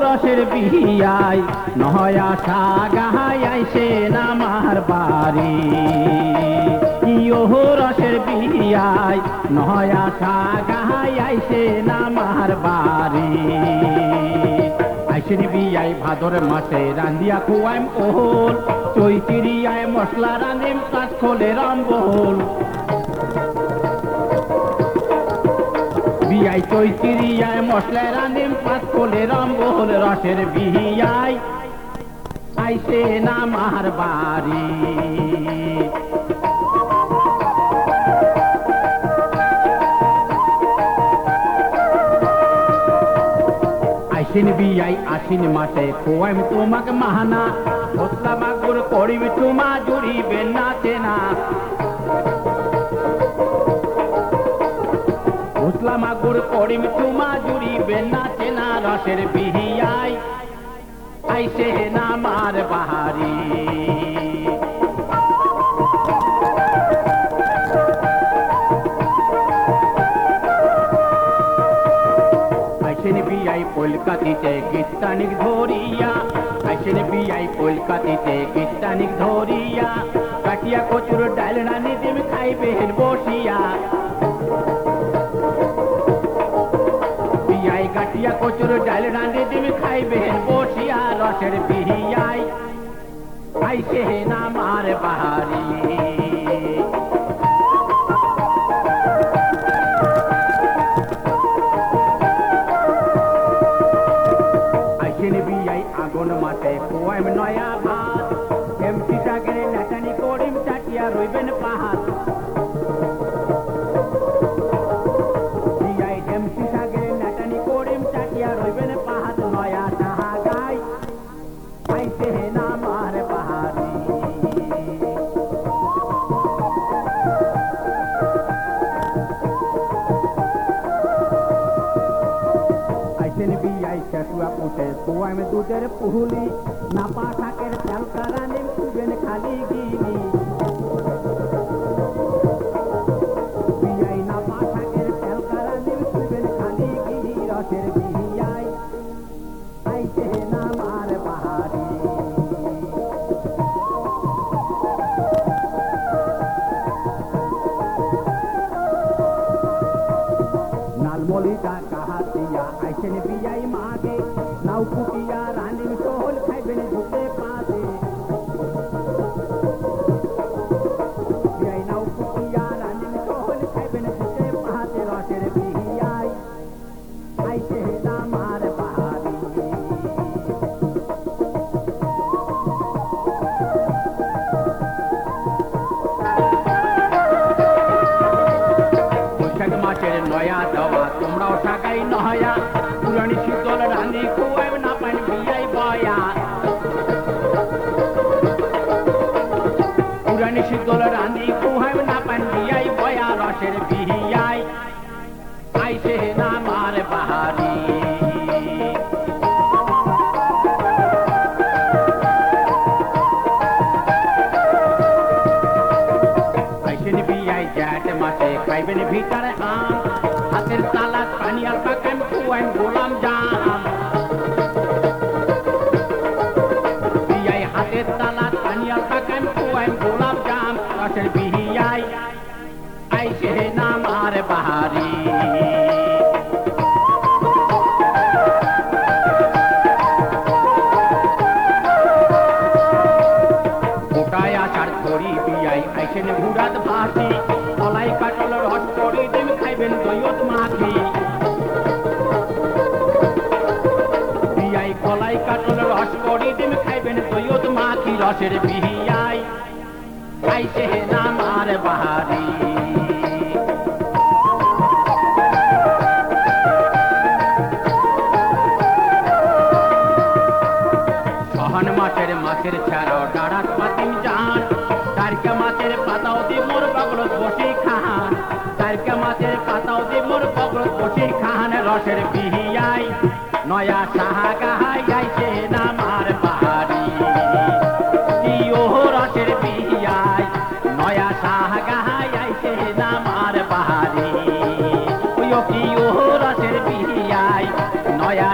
রসের বিয়াই নয়া সাগাহাই আইসেন আমার বাড়ি রসের বিয়াই নয়া সাগাহাই আইসেন আমার বাড়ি আইসেন বিয়াই ভাদর মাসে রান্দিয়া খুয়াইম ওহল চৈতিরিয়ায় মশলা রাঁধিম কাজ খোলে রম্বল বিয়াই চৈতিরিয়ায় মশলা রাঁধিম কাজ খোলে রম্বল রসের বিয়াই আইসেন আমার বাড়ি আইসিন বিয়াই আশ্বিন মাসে খোয়াইম তোমাকে মাহানা মশলা মাগুর করিম তোমা জুড়িবে না চেনা মশলা মাগুর করিম তোমা জুড়িবে না চেনা রসের বিয়াই আইসে না আমার বাহারি আইসেন বিয়াই কলকাতিতে গীতানিক ধরিয়া আইসেন বিয়াই কলকাতিতে গীতানিক ধরিয়া কাটিয়া কচুর ডাল রানি দিম খাইবেন বসিয়া বিয়াই কাটিয়া কচুর ডাল রানি দিম খাইবেন বসিয়া রসের বিয়াই আইসে না আমার বাহারি আগুন মাঠে খোয়াইম নয়া ভাত এমপি সাগরে নাটানি করিম চাটিয়া রইবেন পাহাড় বিয়াই এমপি সাগরে নাটানি করিম চাটিয়া রইবেন পাহাড় নয়া তাহা গাই আইসে না আমার বাহারি আইসেন বিয়াই চেটুয়া পুঁতে খোয়াইম দুধের পুহুলি নাপা শাকের তেল কারানিম খুবেন খালি গিনি বিয়াই নাপা শাকের তেল কারানিম খুবেন খালি গিনি রসের বিয়াই আইসে না আমার বাহারি নালমলিটা কাহাতিয়া আইসেন বিয়াই মাগে নাও কুটিয়া রানিম সোহল খাইবেন ঝুঁকে পাতে বিয়াই নাও কুটিয়া রানিম সোহল খাইবেন ঝুঁকে পাতে রসের বিয়াই আইসে না আমার বাহারি বৈশাখ মাসের নয়া দেওয়া তোমরাও সাকাই নহয়া পুরানি শীতল রাঁধি খুয়াইব না পান বিয়াই বয়া পুরানি শীতল রাঁধি খুয়াইব না পান বিয়াই বয়া রসের বিয়াই আইসে না আমার বাহারি আইসেন বিয়াই জ্যাঠ মাসে খাইবেন ভিতর আম হাতের তালা পানিয়ার পাকান খুয়াইন গোলাম জাম বিয়াই হাতের তালা পানিয়ার পাকান খুয়াইন গোলাম জাম রসের বিয়াই আইসে না আমার বাহারি গোটায় আচার করি বিয়াই আইসেন ঘুরাত ভাসি কলাই কাটল রস করি দিম খাইবেন দইয়ত মাখি বিয়াই কলাই কাটল রস করি দিম খাইবেন দইয়ত মাখি রসের বিয়াই আইসে না আমার বাহারি সহন মাছের ছাড়াও ডাড়াত পাতিম জান তারকা মাছের পাতাও দি মোর বগলত বসে খান তারকা মাছের পাতাও দি মোর বগলত বসে খান রসের বিয়াই নয়া সাহা গাহাই আইসে না আমার বাহারি রসের বিয়াই নয়া সাহা গাহাই আইসে না আমার বাহারি রসের বিয়াই নয়া